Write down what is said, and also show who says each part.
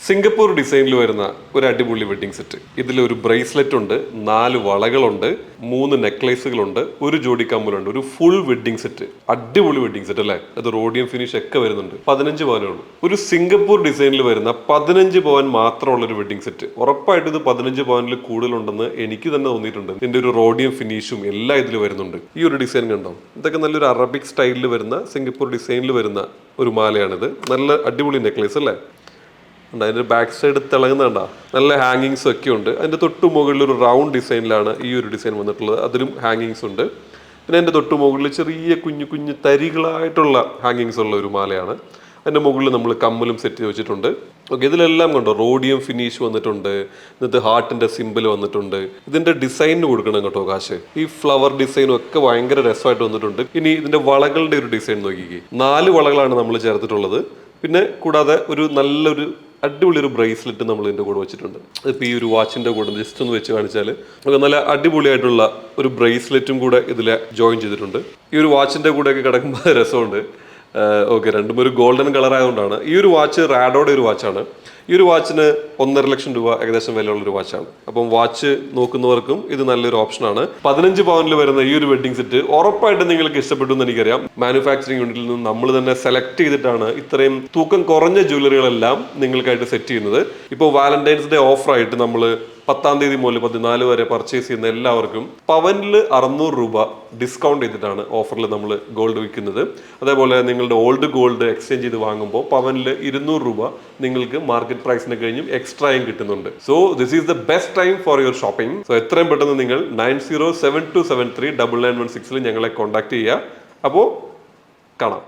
Speaker 1: Singapore ഡിസൈനിൽ വരുന്ന ഒരു അടിപൊളി വെഡിങ് സെറ്റ്. ഇതിലൊരു ബ്രേസ്ലെറ്റ് ഉണ്ട്, 4 വളകളുണ്ട്, 3 നെക്ലേസുകളുണ്ട്, ഒരു ജോഡി കമ്മലുണ്ട്. ഒരു ഫുൾ വെഡിങ് സെറ്റ്. അടിപൊളി വെഡിങ് സെറ്റ് അല്ലേ? അത് റോഡിയം ഫിനിഷ് ഒക്കെ വരുന്നുണ്ട്. 15 പവനേ ഉള്ളൂ. ഒരു സിംഗപ്പൂർ ഡിസൈനിൽ വരുന്ന 15 പവൻ മാത്രമുള്ള ഒരു വെഡിങ് സെറ്റ്. ഉറപ്പായിട്ട് ഇത് 15 പവനിൽ കൂടുതലുണ്ടെന്ന് എനിക്ക് തന്നെ തോന്നിയിട്ടുണ്ട്. ഇതിന്റെ ഒരു റോഡിയം ഫിനിഷും എല്ലാം ഇതിൽ വരുന്നുണ്ട്. ഈ ഒരു ഡിസൈൻ കണ്ടോ? ഇതൊക്കെ നല്ലൊരു അറബിക് സ്റ്റൈലിൽ വരുന്ന സിംഗപ്പൂർ ഡിസൈനിൽ വരുന്ന ഒരു മാലയാണിത്. നല്ല അടിപൊളി നെക്ലേസ് അല്ലേ? അതിൻ്റെ ബാക്ക് സൈഡ് തിളങ്ങുന്നുണ്ടോ? നല്ല ഹാങ്ങിങ്സ് ഒക്കെ ഉണ്ട്. അതിൻ്റെ തൊട്ടു മുകളിൽ ഒരു റൗണ്ട് ഡിസൈനിലാണ് ഈ ഒരു ഡിസൈൻ വന്നിട്ടുള്ളത്. അതിലും ഹാങ്ങിങ്സ് ഉണ്ട്. പിന്നെ അതിൻ്റെ തൊട്ടു മുകളിൽ ചെറിയ കുഞ്ഞു കുഞ്ഞു തരികളായിട്ടുള്ള ഹാങ്ങിങ്സ് ഉള്ള ഒരു മാലയാണ്. അതിൻ്റെ മുകളിൽ നമ്മൾ കമ്മലും സെറ്റ് ചെയ്ത് വെച്ചിട്ടുണ്ട്. ഓക്കെ, ഇതിലെല്ലാം കണ്ടോ റോഡിയം ഫിനിഷ് വന്നിട്ടുണ്ട്. എന്നിട്ട് ഹാർട്ടിൻ്റെ സിമ്പിൾ വന്നിട്ടുണ്ട്. ഇതിൻ്റെ ഡിസൈനിന് കൊടുക്കണം കേട്ടോ കാശ്. ഈ ഫ്ലവർ ഡിസൈനും ഒക്കെ ഭയങ്കര രസമായിട്ട് വന്നിട്ടുണ്ട്. ഇനി ഇതിൻ്റെ വളകളുടെ ഒരു ഡിസൈൻ നോക്കിക്കേ. 4 വളകളാണ് നമ്മൾ ചേർത്തിട്ടുള്ളത്. പിന്നെ കൂടാതെ ഒരു നല്ലൊരു അടിപൊളി ഒരു ബ്രേസ്ലെറ്റ് നമ്മൾ ഇതിൻ്റെ കൂടെ വെച്ചിട്ടുണ്ട്. ഇപ്പോൾ ഈ ഒരു വാച്ചിൻ്റെ കൂടെ ജസ്റ്റ് ഒന്ന് വെച്ച് കാണിച്ചാൽ നമുക്ക് നല്ല അടിപൊളിയായിട്ടുള്ള ഒരു ബ്രേസ്ലെറ്റും കൂടെ ഇതിൽ ജോയിൻ ചെയ്തിട്ടുണ്ട്. ഈ ഒരു വാച്ചിൻ്റെ കൂടെയൊക്കെ കിടക്കുമ്പോൾ രസമുണ്ട്. ഓക്കെ, രണ്ടും ഒരു ഗോൾഡൻ കളർ ആയതുകൊണ്ടാണ്. ഈ ഒരു വാച്ച് റാഡോയുടെ ഒരു വാച്ചാണ്. ഈ ഒരു വാച്ചിന് 1.5 ലക്ഷം രൂപ ഏകദേശം വിലയുള്ളൊരു വാച്ചാണ്. അപ്പം വാച്ച് നോക്കുന്നവർക്കും ഇത് നല്ലൊരു ഓപ്ഷനാണ്. 15 പവനിൽ വരുന്ന ഈ ഒരു വെഡിങ് സെറ്റ് ഉറപ്പായിട്ടും നിങ്ങൾക്ക് ഇഷ്ടപ്പെട്ടു എന്ന് എനിക്കറിയാം. മാനുഫാക്ചറിംഗ് യൂണിറ്റിൽ നിന്ന് നമ്മൾ തന്നെ സെലക്ട് ചെയ്തിട്ടാണ് ഇത്രയും തൂക്കം കുറഞ്ഞ ജ്വല്ലറികളെല്ലാം നിങ്ങൾക്കായിട്ട് സെറ്റ് ചെയ്യുന്നത്. ഇപ്പോൾ വാലന്റൈൻസ് ഡേ ഓഫറായിട്ട് നമ്മൾ 10-ാം തീയതി മുതൽ 14 വരെ പർച്ചേസ് ചെയ്യുന്ന എല്ലാവർക്കും പവനിൽ 600 രൂപ ഡിസ്കൗണ്ട് ചെയ്തിട്ടാണ് ഓഫറിൽ നമ്മൾ ഗോൾഡ് വിൽക്കുന്നത്. അതേപോലെ നിങ്ങളുടെ ഓൾഡ് ഗോൾഡ് എക്സ്ചേഞ്ച് ചെയ്ത് വാങ്ങുമ്പോൾ പവനിൽ 200 രൂപ നിങ്ങൾക്ക് മാർക്കറ്റ് പ്രൈസിന് കഴിഞ്ഞും എക്സ്ട്രായും കിട്ടുന്നുണ്ട്. So this is the best time for your shopping. So എത്രയും പെട്ടെന്ന് നിങ്ങൾ 9072739916 ഞങ്ങളെ കോൺടാക്ട് ചെയ്യുക. അപ്പോൾ കാണാം.